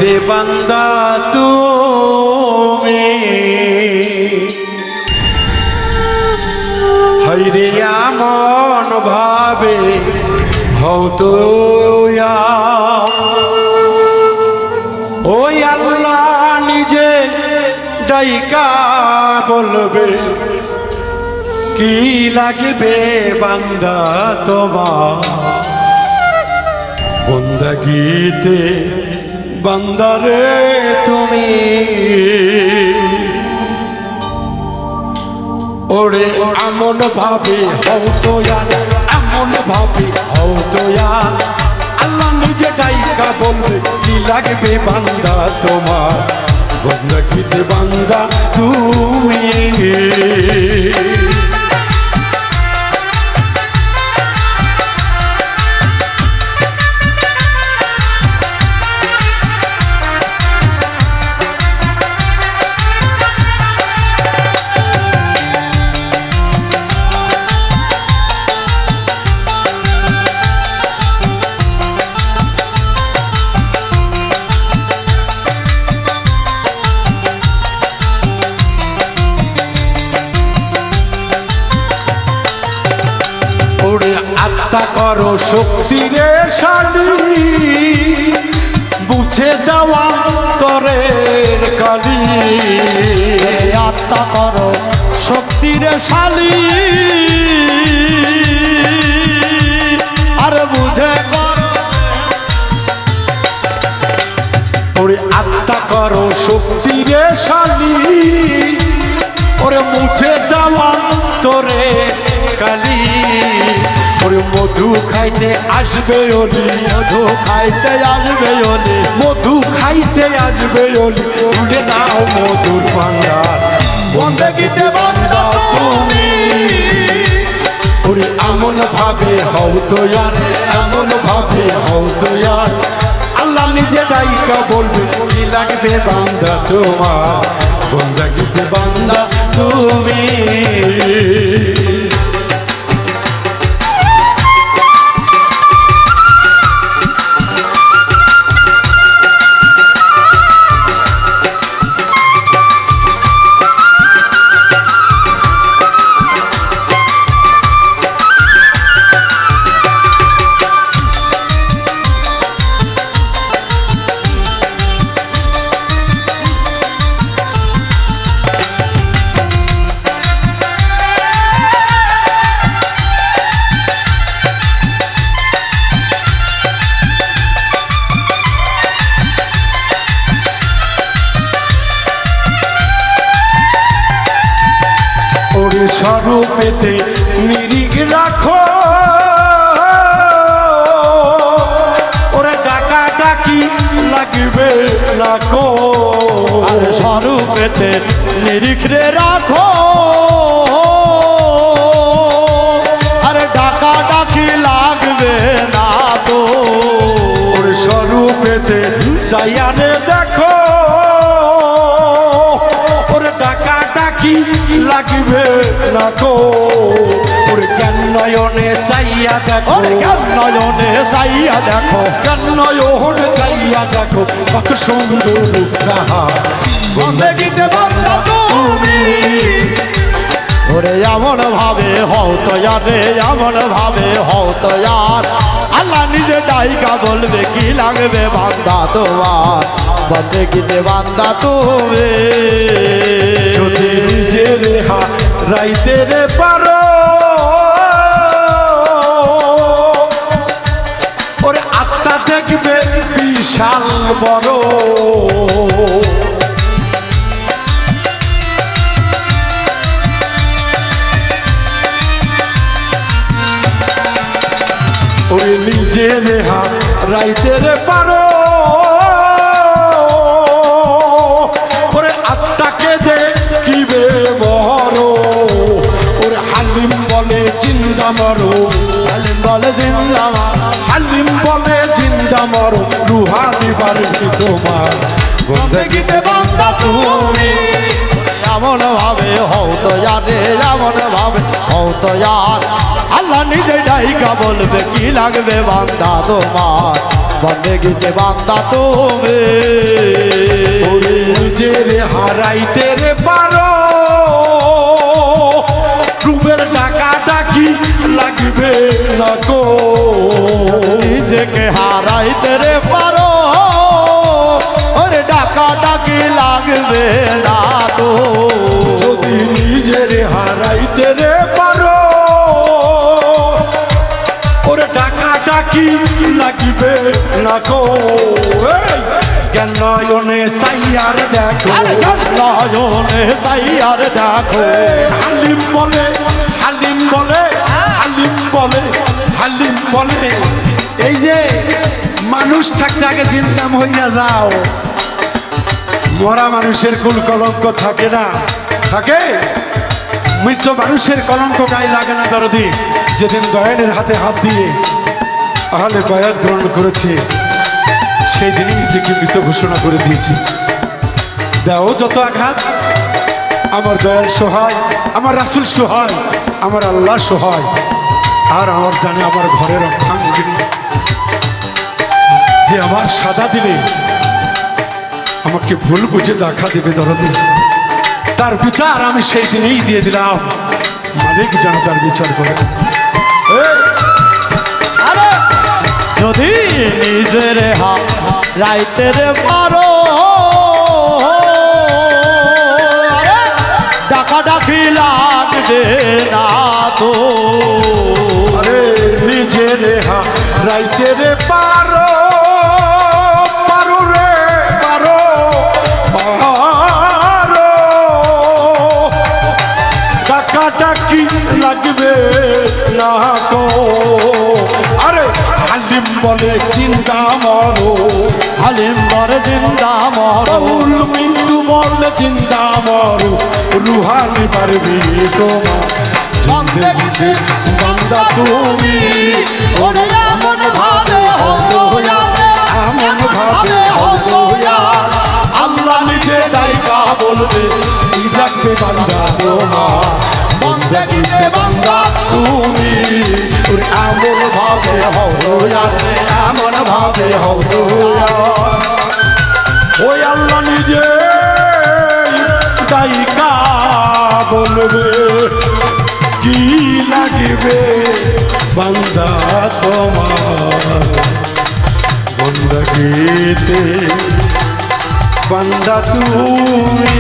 গীতে বান্দা তুমি হইরে আমন ভাবে হও তো ওই আল্লাহ নিজে ডাইকা বলবে কি লাগবে বান্দা তোমার বন্দাগীতে বান্দারে তুমি ওরে আমন ভাবে হও তো এমন ভাবে হও তো আল্লাহ নিজে ডাইকা বলবে কি লাগবে বান্দা তোমার বন্দাগীতে বান্দা তুমি আত্মা করো শক্তিরে শালী বুঝে দেওয়া তরের কালি আত্মা করো শক্তিরে শালী আর বুঝে ওরে আত্মা করো শক্তিরে শালী ওরে মুছে দেওয়া তরের কালি ওরে মধু খাইতে আসবে ওলি মধু খাইতে আসবে ওলি মধু খাইতে আসবে ওলি তুলে নাও মধুর ভান্ডার বন্দেগীতে বান্দা তুমি ওরে এমন ভাবে হও তো এমন ভাবে হও তো আল্লাহ নিজে ডাইকা বলবে কি লাগবে বান্দা তোমার বন্দেগীতে বান্দা তুমি স্বরূপেতে নিরিখ রাখো ওরে ডাকা ডাকি লাগবে রাখো স্বরূপেতে নিরিখ রে রাখো আরে ডাকা ডাকি লাগবে না তো ওরে স্বরূপেতে চাইয়ারে দেখো ওরে ডাকা ডাকি লাগবে রাখো ওরে জ্ঞান নয়নে চাইয়া দেখো জ্ঞান নয়নে চাইয়া দেখো জ্ঞান নয়নে চাইয়া দেখো কত সুন্দর রূপ তাহার বন্দেগীতে বান্দা তুমি ওরে এমন ভাবে হও তো রে এমন ভাবে হও তো আল্লাহ নিজে ডাইকা বলবে কি লাগবে বান্দা তোমার বন্দেগীতে বান্দা তুমি যদি নিজের রাইতে রে পারো ওরে আত্মা দেখবে বিশাল বড় ওরে নিজের রাইতে রে পারো ওরে আত্মাকে দেখিবে বড় ওরে হালিম বলে জিন্দা মরো হালিম বলে জিন্দা হালিম বলে জিন্দা মরো রুহানি বাড়বি তোমার বন্দেগীতে বান্দা তুমি এমন ভাবে হও তো রে এমন ভাবে হও তো আল্লাহ নিজে ডাইকা বলবে কি লাগবে বান্দা তোমার বন্দেগীতে বান্দা তুমি কি লাগিবে না কো এই, জ্ঞান নয়নে সাইয়ার দেখো আরে নয়নে সাইয়ার দেখো হালিম বলে হালিম বলে হালিম বলে হালিম বলে এই যে মানুষ থাকতে আগে চিন্তাম হই না যাও মরা মানুষের কুল কলঙ্ক থাকে না থাকে মৃত মানুষের কলঙ্ক গায়ে লাগে না দরদি যেদিন দয়ালের হাতে হাত দিয়ে আহলে বায়াত গ্রহণ করেছে সেই দিনই নিজেকে মৃত ঘোষণা করে দিয়েছি দাও যত আঘাত আমার দয়াল সহায় আমার রাসূল সহায় আমার আল্লাহ সহায় আর আমার জানে আমার ঘরের অর্ধাঙ্গিনী যে আমার সাদা দিলে আমাকে ভুল বুঝে দেখা দেবে দরদি তার বিচার আমি সেই দিনেই দিয়ে দিলাম মালিক যেন তার বিচার করে আরে যদি নিজের হাত রাইতের পারো আরে ডাকা ডাকি লাগবে না তো আরে নিজের রাইতে রে পারো পারো রে পারো পারো টাকাটাকি লাগবে না কো আরে হালিম বলে চিন্তা মরো হালিম বলে জিন্দা মরো বাউল বিন্দু বলে চিন্তা মরো রুহানি পারবি তোমার জিন্দেগিতে বান্দা তুমি ওরে এমন ভাবে হতো এমন ভাবে হতো ইয়ার আল্লাহ নিজে ডাইকা বলবে কি ডাকবে বান্দা তোমার বন্দেগিতে বান্দা তুমি ওরে এমন ভাবে হতো ইয়ার এমন ভাবে হতো ইয়ার ওই আল্লাহ নিজে ডাইকা বলবে কি লাগবে বান্দা তোমার বন্দগীতে বান্দা তুমি